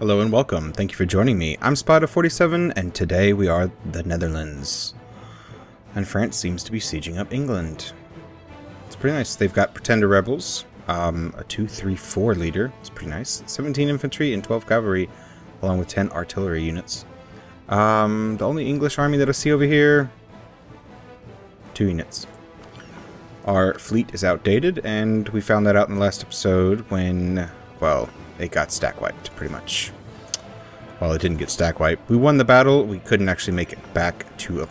Hello and welcome. Thank you for joining me. I'm Spider47 and today we are the Netherlands. And France seems to be sieging up England. It's pretty nice. They've got pretender rebels, a 2-3-4 leader. It's pretty nice. 17 infantry and 12 cavalry, along with 10 artillery units. The only English army that I see over here, 2 units. Our fleet is outdated, and we found that out in the last episode when, well, it got stack wiped, pretty much. Well, it didn't get stack wiped. We won the battle. We couldn't actually make it back to a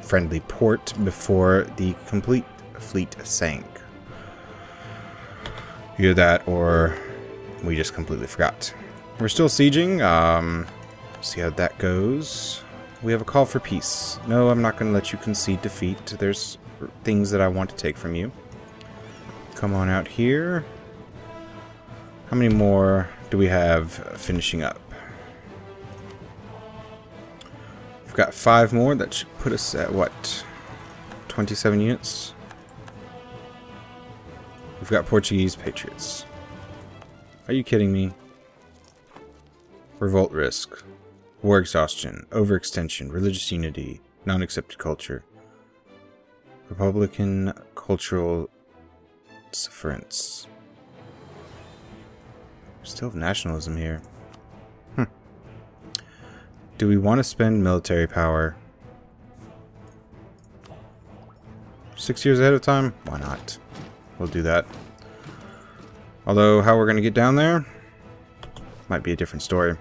friendly port before the complete fleet sank. Either that or we just completely forgot. We're still sieging. See how that goes. We have a call for peace. No, I'm not going to let you concede defeat. There's things that I want to take from you. Come on out here. How many more do we have finishing up? We've got 5 more. That should put us at, what, 27 units? We've got Portuguese patriots. Are you kidding me? Revolt risk. War exhaustion. Overextension. Religious unity. Non-accepted culture. Republican cultural sufferance. Still have nationalism here. Do we want to spend military power? 6 years ahead of time? Why not? We'll do that. Although, how we're going to get down there might be a different story.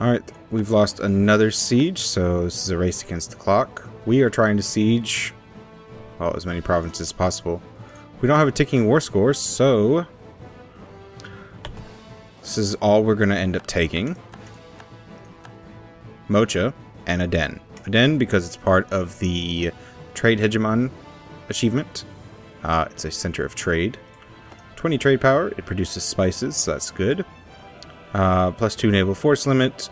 Alright, we've lost another siege, so this is a race against the clock. We are trying to siege, well, as many provinces as possible. We don't have a ticking war score, so this is all we're going to end up taking. Mocha and Aden. Aden because it's part of the trade Hegemon achievement. It's a center of trade. 20 trade power. It produces spices, so that's good. +2 naval force limit.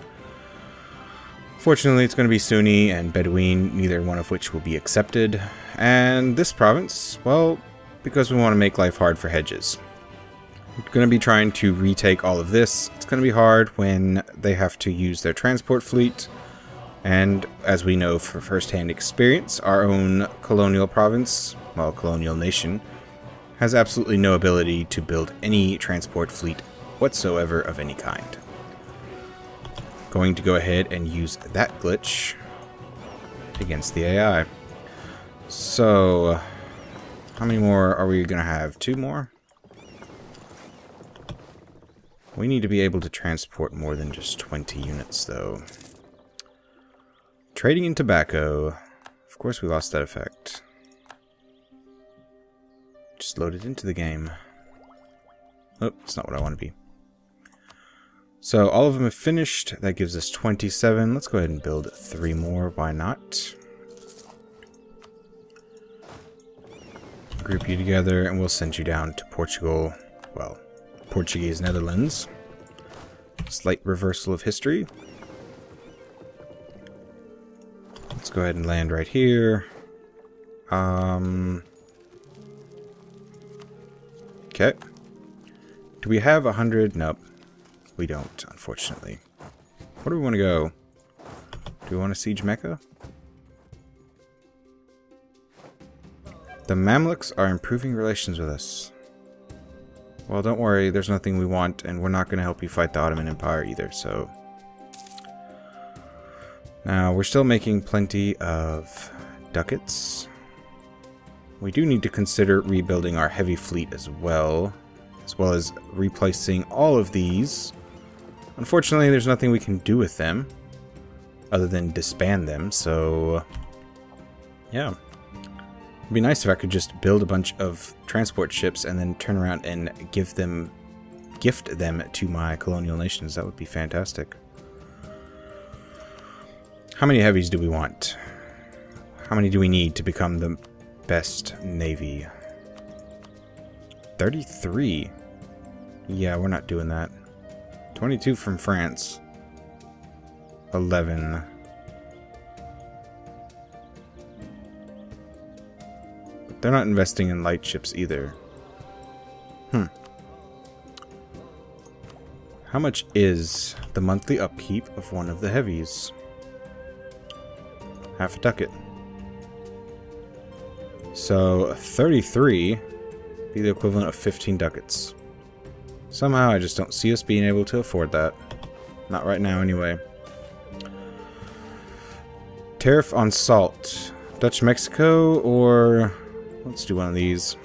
Fortunately, it's going to be Sunni and Bedouin, neither one of which will be accepted. And this province, well, because we want to make life hard for hedges. We're going to be trying to retake all of this. It's going to be hard when they have to use their transport fleet. And as we know from first-hand experience, our own colonial province, well, colonial nation, has absolutely no ability to build any transport fleet whatsoever of any kind. Going to go ahead and use that glitch against the AI. So, how many more are we going to have? 2 more? We need to be able to transport more than just 20 units, though. Trading in tobacco. Of course we lost that effect. Just load it into the game. Oh, it's not what I want to be. So, all of them have finished. That gives us 27. Let's go ahead and build 3 more. Why not? Group you together, and we'll send you down to Portugal. Well, Portuguese Netherlands. Slight reversal of history. Let's go ahead and land right here. Okay. Do we have 100? Nope. We don't, unfortunately. Where do we want to go? Do we want to siege Mecca? The Mamluks are improving relations with us. Well, don't worry, there's nothing we want, and we're not going to help you fight the Ottoman Empire either, so... Now, we're still making plenty of ducats. We do need to consider rebuilding our heavy fleet as well as replacing all of these. Unfortunately, there's nothing we can do with them, other than disband them, so... yeah. It'd be nice if I could just build a bunch of transport ships and then turn around and gift them to my colonial nations. That would be fantastic. How many heavies do we want? How many do we need to become the best navy? 33. Yeah, we're not doing that. 22 from France. 11. They're not investing in light ships either. How much is the monthly upkeep of one of the heavies? Half a ducat. So 33 be the equivalent of 15 ducats. Somehow I just don't see us being able to afford that. Not right now anyway. Tariff on salt. Dutch Mexico, or let's do one of these.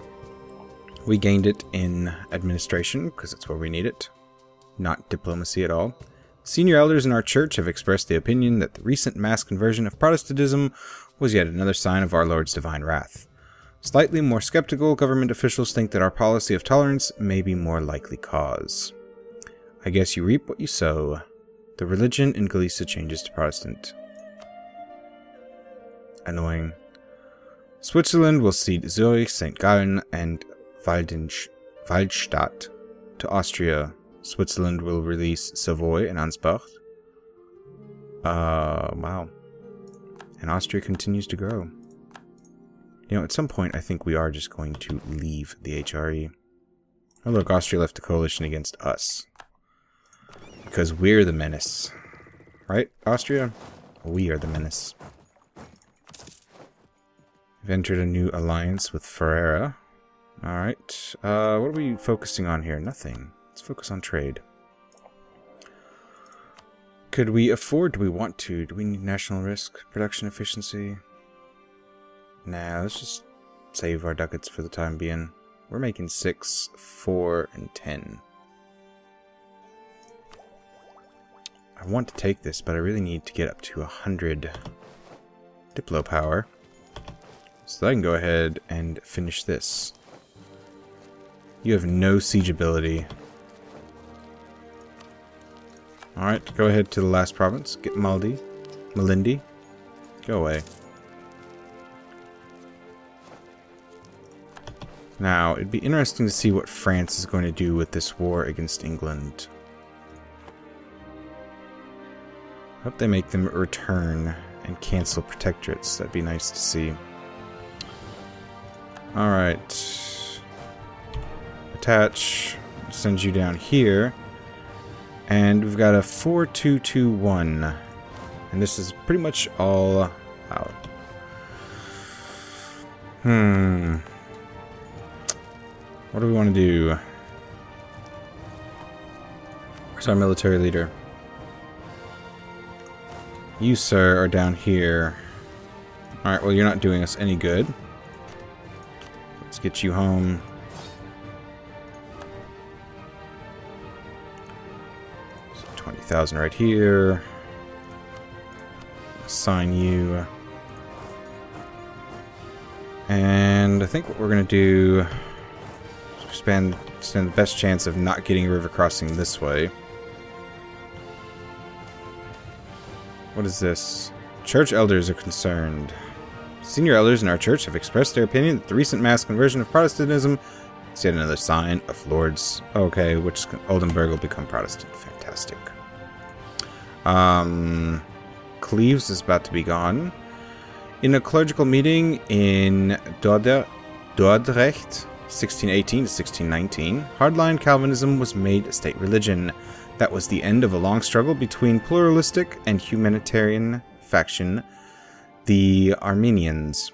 We gained it in administration because that's where we need it. Not diplomacy at all. Senior elders in our church have expressed the opinion that the recent mass conversion of Protestantism was yet another sign of our Lord's divine wrath. Slightly more skeptical government officials think that our policy of tolerance may be more likely cause. I guess you reap what you sow. The religion in Galicia changes to Protestant. Annoying. Switzerland will cede Zurich, St. Gallen, and Waldstadt to Austria. Switzerland will release Savoy and Ansbach. Wow. And Austria continues to grow. You know, at some point, I think we are just going to leave the HRE. Oh, look, Austria left a coalition against us. Because we're the menace. Right, Austria? We are the menace. We've entered a new alliance with Ferrera. Alright. What are we focusing on here? Nothing. Let's focus on trade. Could we afford? Do we want to? Do we need national risk? Production efficiency? Nah, let's just save our ducats for the time being. We're making 6, 4, and 10. I want to take this, but I really need to get up to 100 Diplo power. So I can go ahead and finish this. You have no siege ability. Alright, go ahead to the last province. Get Malindi. Go away. Now, it'd be interesting to see what France is going to do with this war against England. Hope they make them return and cancel protectorates. That'd be nice to see. Alright. Attach. Send you down here. And we've got a 4-2-2-1. And this is pretty much all out. What do we want to do? Where's our military leader? You, sir, are down here. Alright, well, you're not doing us any good. Let's get you home. So 20,000 right here. Assign you. And I think what we're going to do... stand the best chance of not getting a river crossing this way. What is this? Church elders are concerned. Senior elders in our church have expressed their opinion that the recent mass conversion of Protestantism is yet another sign of Lord's... Okay, which Oldenburg will become Protestant. Fantastic. Cleves is about to be gone. In a clerical meeting in Dordrecht, 1618 to 1619, hardline Calvinism was made a state religion. That was the end of a long struggle between pluralistic and humanitarian faction, the Armenians,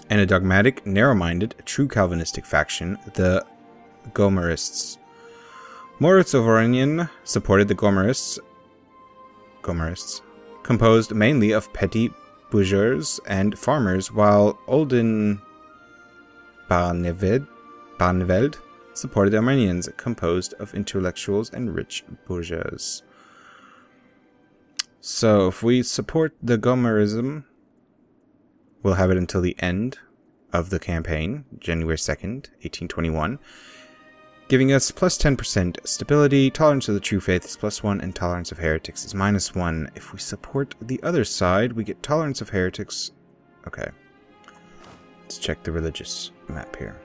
and a dogmatic, narrow-minded, true Calvinistic faction, the Gomarists. Moritz of Oranien supported the Gomarists, composed mainly of petty bourgeois and farmers, while Olden Barneveld supported the Armenians, composed of intellectuals and rich bourgeois. So, if we support the Gomerism, we'll have it until the end of the campaign, January 2nd, 1821, giving us plus 10% stability, tolerance of the true faith is +1, and tolerance of heretics is -1. If we support the other side, we get tolerance of heretics. Okay. Let's check the religious map here.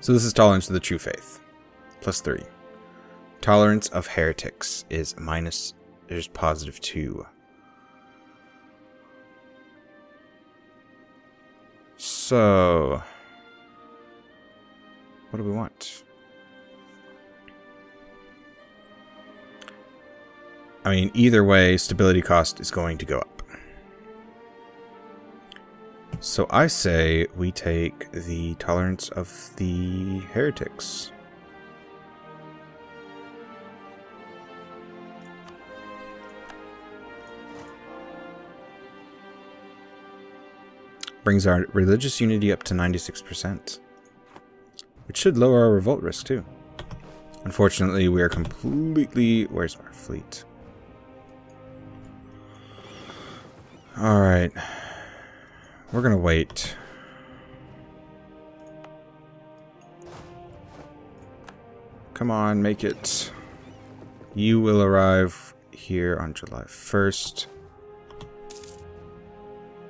So this is tolerance of the true faith. +3. Tolerance of heretics is there's +2. So, what do we want? I mean, either way, stability cost is going to go up. So I say we take the tolerance of the heretics. Brings our religious unity up to 96%. Which should lower our revolt risk too. Unfortunately, we are completely... Where's our fleet? Alright. We're gonna wait. Come on, make it. You will arrive here on July 1st.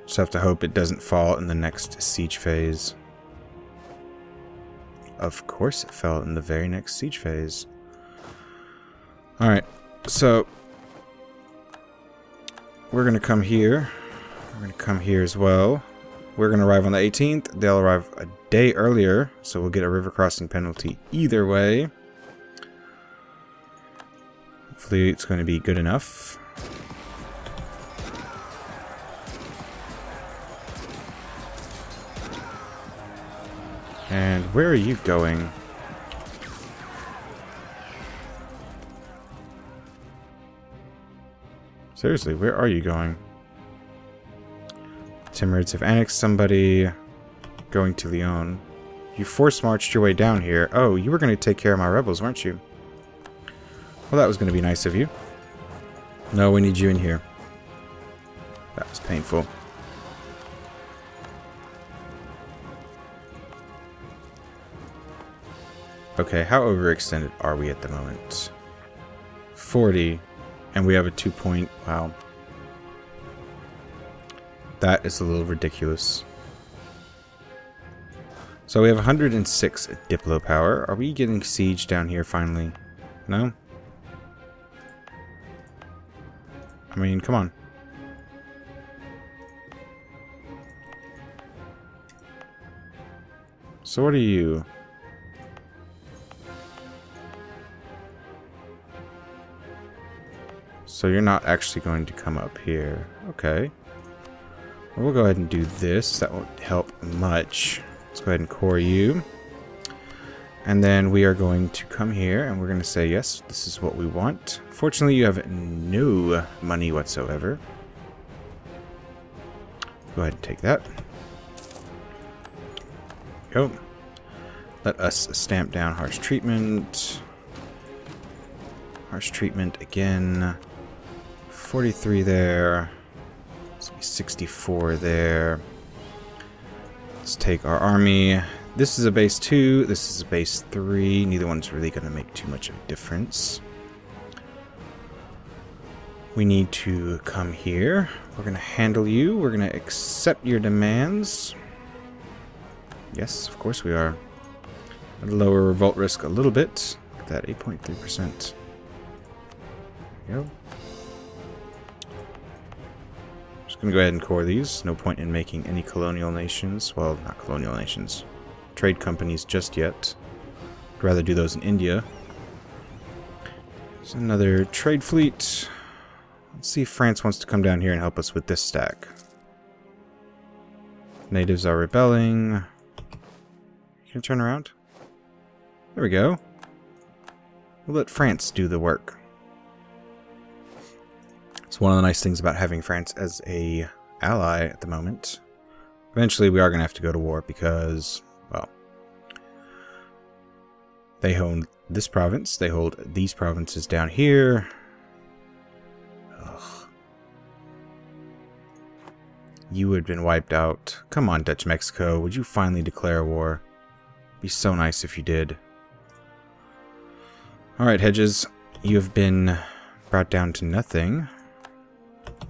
Just have to hope it doesn't fall in the next siege phase. Of course it fell in the very next siege phase. Alright, so we're going to come here. We're going to come here as well. We're going to arrive on the 18th. They'll arrive a day earlier, so we'll get a river crossing penalty either way. Hopefully it's going to be good enough. And where are you going? Seriously, where are you going? Timurids have annexed somebody. Going to Lyon. You force-marched your way down here. Oh, you were going to take care of my rebels, weren't you? Well, that was going to be nice of you. No, we need you in here. That was painful. Okay, how overextended are we at the moment? 40. And we have a 2-point... Wow. That is a little ridiculous. So we have 106 Diplo power. Are we getting siege down here finally? No? I mean, come on. So what are you? So you're not actually going to come up here. Okay. Well, we'll go ahead and do this. That won't help much. Let's go ahead and core you. And then we are going to come here and we're going to say, yes, this is what we want. Fortunately, you have no money whatsoever. Go ahead and take that. Go. Let us stamp down harsh treatment. Harsh treatment again. 43 there. Let's be 64 there. Let's take our army. This is a base 2. This is a base 3. Neither one's really going to make too much of a difference. We need to come here. We're going to handle you. We're going to accept your demands. Yes, of course we are. Lower revolt risk a little bit. Look at that, 8.3%. There we go. Just going to go ahead and core these. No point in making any colonial nations. Well, not colonial nations. Trade companies just yet. I'd rather do those in India. There's another trade fleet. Let's see if France wants to come down here and help us with this stack. Natives are rebelling. You can turn around. There we go. We'll let France do the work. It's one of the nice things about having France as a ally at the moment. Eventually we are going to have to go to war because, well, they hold this province. They hold these provinces down here. Ugh. You had been wiped out. Come on, Dutch Mexico. Would you finally declare war? It'd be so nice if you did. Alright, Hedges. You have been brought down to nothing.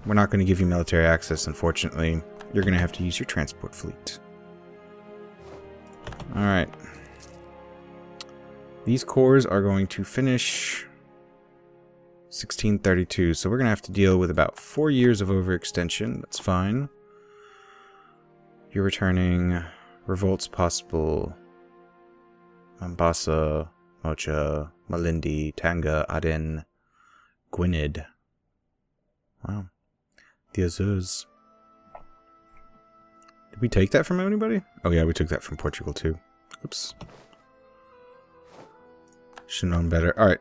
We're not going to give you military access, unfortunately. You're going to have to use your transport fleet. Alright. These cores are going to finish 1632, so we're going to have to deal with about 4 years of overextension. That's fine. You're returning. Revolts possible. Mombasa, Mocha, Malindi, Tanga, Aden, Gwynedd. Wow. The Azores. Did we take that from anybody? Oh yeah, we took that from Portugal too. Oops. Should have known better. Alright.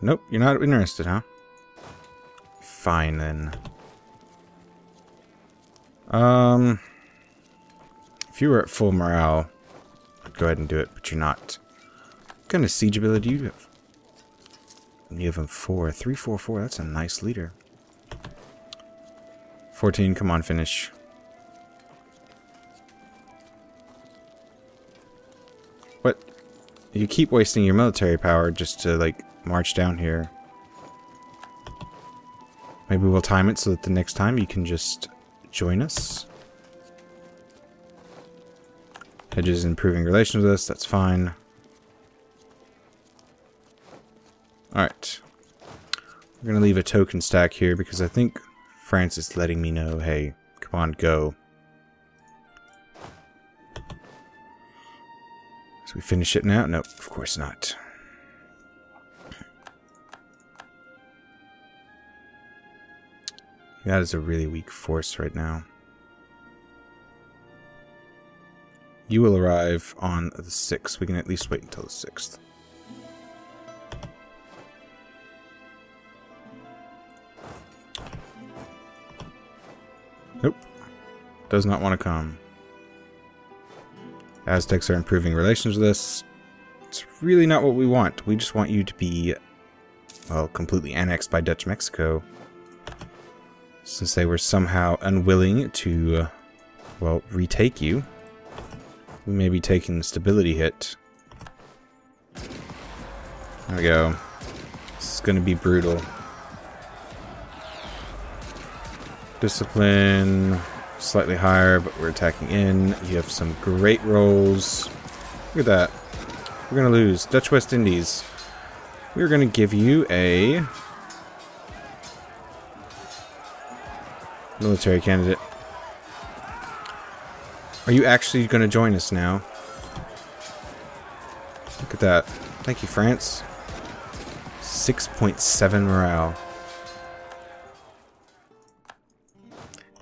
Nope, you're not interested, huh? Fine then. If you were at full morale, I'd go ahead and do it, but you're not. What kind of siege ability do you have? You have him 4. 3, 4, 4. That's a nice leader. 14, come on, finish. What? You keep wasting your military power just to, like, march down here. Maybe we'll time it so that the next time you can just join us. Hedges improving relations with us, that's fine. Alright. We're going to leave a token stack here because I think France is letting me know, hey, come on, go. So we finish it now? Nope, of course not. That is a really weak force right now. You will arrive on the 6th. We can at least wait until the 6th. Nope. Does not want to come. Aztecs are improving relations with us. It's really not what we want. We just want you to be, well, completely annexed by Dutch Mexico. Since they were somehow unwilling to, well, retake you. We may be taking the stability hit. There we go. This is going to be brutal. Discipline, slightly higher, but we're attacking in. You have some great rolls. Look at that. We're going to lose. Dutch West Indies. We're going to give you a military candidate. Are you actually going to join us now? Look at that. Thank you, France. 6.7 morale.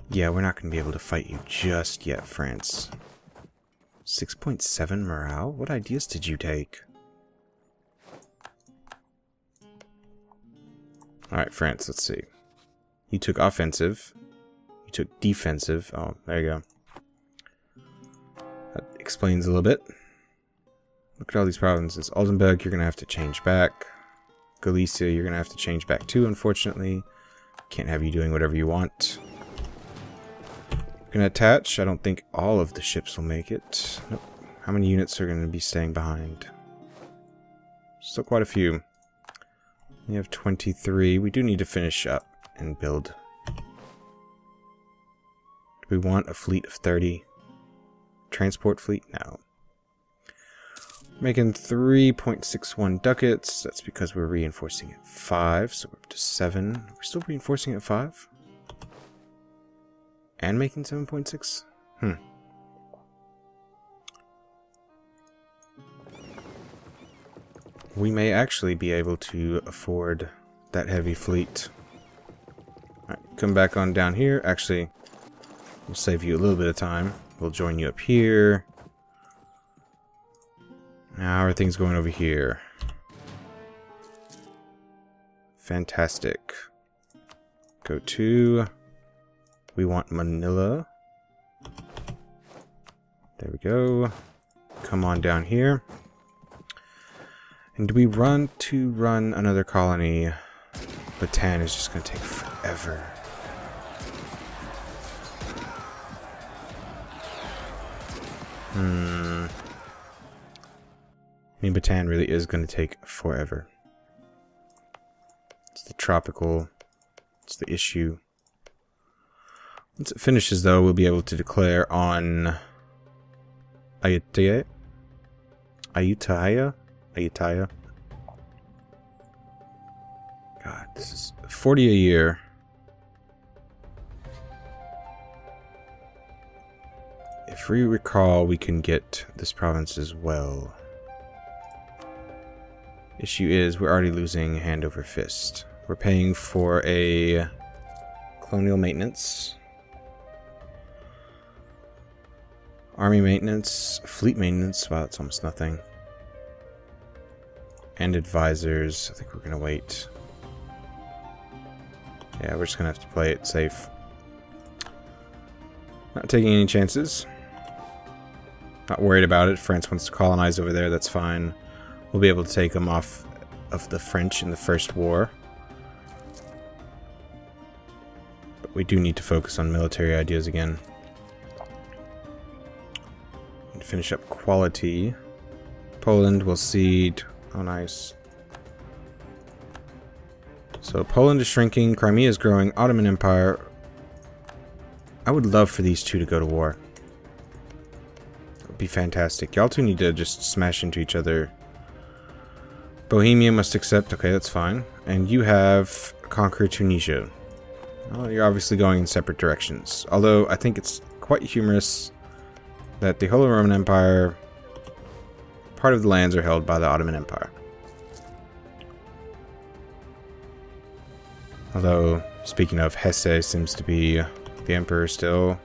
Yeah, we're not going to be able to fight you just yet, France. 6.7 morale? What ideas did you take? Alright, France, let's see. You took offensive. You took defensive. Oh, there you go. That explains a little bit. Look at all these provinces. Oldenburg, you're going to have to change back. Galicia, you're going to have to change back too, unfortunately. Can't have you doing whatever you want. We're going to attach. I don't think all of the ships will make it. Nope. How many units are going to be staying behind? Still quite a few. We have 23. We do need to finish up and build. Do we want a fleet of 30? Transport fleet? No. Making 3.61 ducats. That's because we're reinforcing at 5, so we're up to 7. We're still reinforcing at 5? And making 7.6? We may actually be able to afford that heavy fleet. Alright, come back on down here. Actually, we'll save you a little bit of time. We'll join you up here. Now, how are things going over here? Fantastic. Go to... We want Manila. There we go. Come on down here. And do we run another colony? Bataan is just going to take forever. I mean, Bataan really is going to take forever. It's the tropical. It's the issue. Once it finishes, though, we'll be able to declare on Ayutthaya. God, this is 40 a year. If we recall, we can get this province as well. Issue is, we're already losing hand over fist. We're paying for a colonial maintenance, army maintenance, fleet maintenance. Wow, it's almost nothing. And advisors. I think we're gonna wait. Yeah, we're just gonna have to play it safe. Not taking any chances. Not worried about it. France wants to colonize over there, that's fine. We'll be able to take them off of the French in the First War. But we do need to focus on military ideas again. And finish up quality. Poland will cede. Oh, nice. So Poland is shrinking, Crimea is growing, Ottoman Empire. I would love for these two to go to war. That would be fantastic. Y'all two need to just smash into each other. Bohemia must accept. Okay, that's fine. And you have conquer Tunisia. Well, you're obviously going in separate directions. Although I think it's quite humorous that the Holy Roman Empire, part of the lands are held by the Ottoman Empire. Although, speaking of, Hesse seems to be the emperor still,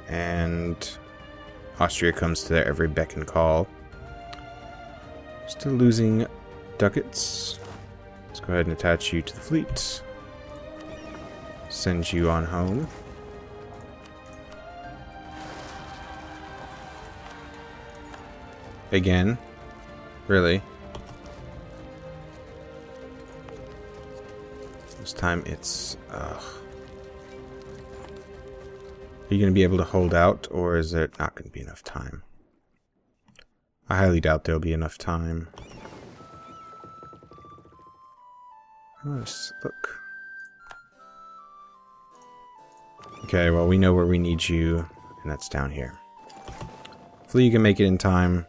and Austria comes to their every beck and call. Still losing ducats. Let's go ahead and attach you to the fleet. Send you on home. Again? Really? This time it's... Are you going to be able to hold out, or is there not going to be enough time? I highly doubt there'll be enough time. Let's look. Okay, well, we know where we need you, and that's down here. Hopefully you can make it in time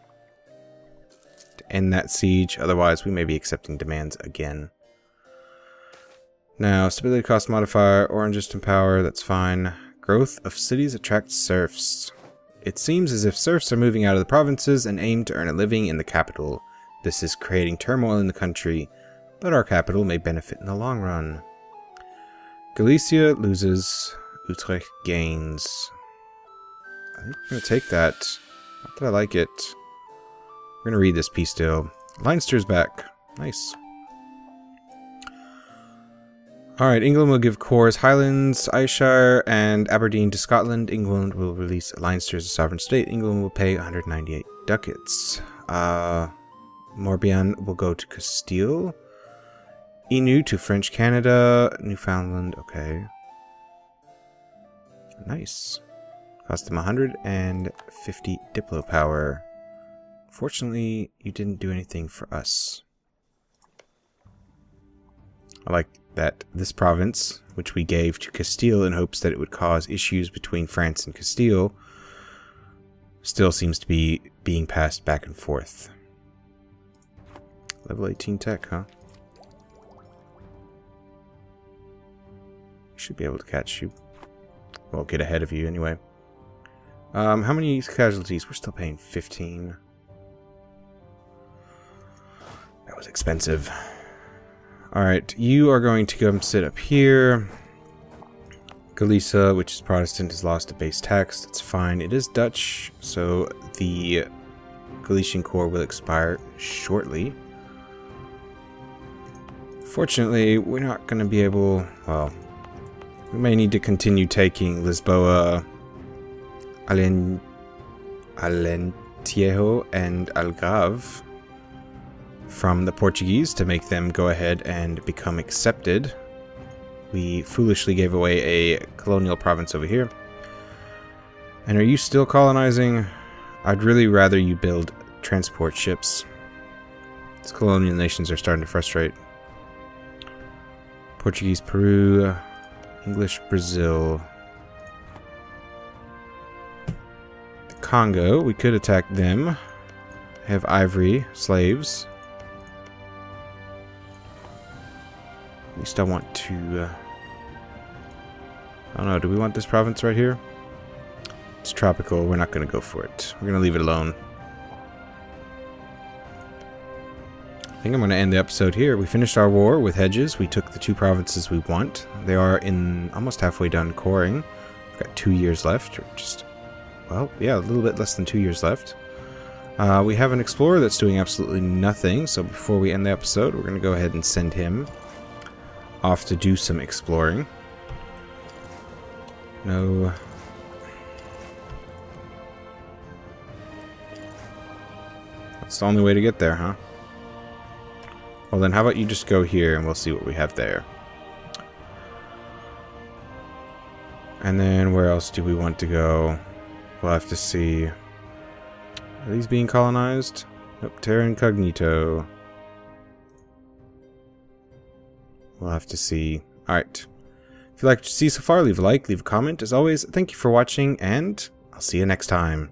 to end that siege, otherwise we may be accepting demands again. Now, stability cost modifier, Orangist in power, that's fine. Growth of cities attracts serfs. It seems as if serfs are moving out of the provinces and aim to earn a living in the capital. This is creating turmoil in the country, but our capital may benefit in the long run. Galicia loses, Utrecht gains. I think we're going to take that. Not that I like it. We're going to read this piece still. Leinster's back. Nice. Alright, England will give Cores Highlands, Ayrshire, and Aberdeen to Scotland. England will release Leinster as a sovereign state. England will pay 198 ducats. Morbihan will go to Castile. Inu to French Canada. Newfoundland, okay. Nice. Cost them 150 Diplo power. Fortunately, you didn't do anything for us. I like that this province, which we gave to Castile in hopes that it would cause issues between France and Castile, still seems to be being passed back and forth. Level 18 tech, huh? Should be able to catch you. Well, get ahead of you anyway. How many casualties? We're still paying 15. That was expensive. Alright, you are going to come sit up here. Galicia, which is Protestant, has lost a base tax. That's fine. It is Dutch, so the Galician core will expire shortly. Fortunately, we're not going to be able... Well, we may need to continue taking Lisboa, Alentejo, and Algarve from the Portuguese to make them go ahead and become accepted. We foolishly gave away a colonial province over here. And are you still colonizing? I'd really rather you build transport ships. These colonial nations are starting to frustrate. Portuguese Peru, English Brazil. The Congo, we could attack them. Have ivory, slaves. At least I want to... I don't know, do we want this province right here? It's tropical, we're not going to go for it. We're going to leave it alone. think I'm going to end the episode here. We finished our war with Hedges. We took the 2 provinces we want. They are in almost halfway done coring. We've got 2 years left, or just, well, yeah, a little bit less than 2 years left. We have an explorer that's doing absolutely nothing, so before we end the episode, we're going to go ahead and send him off to do some exploring. No. That's the only way to get there, huh? Well then, how about you just go here and we'll see what we have there. And then where else do we want to go? We'll have to see. Are these being colonized? Nope, Terra Incognito. We'll have to see. Alright. If you liked what you see so far, leave a like, leave a comment. As always, thank you for watching, and I'll see you next time.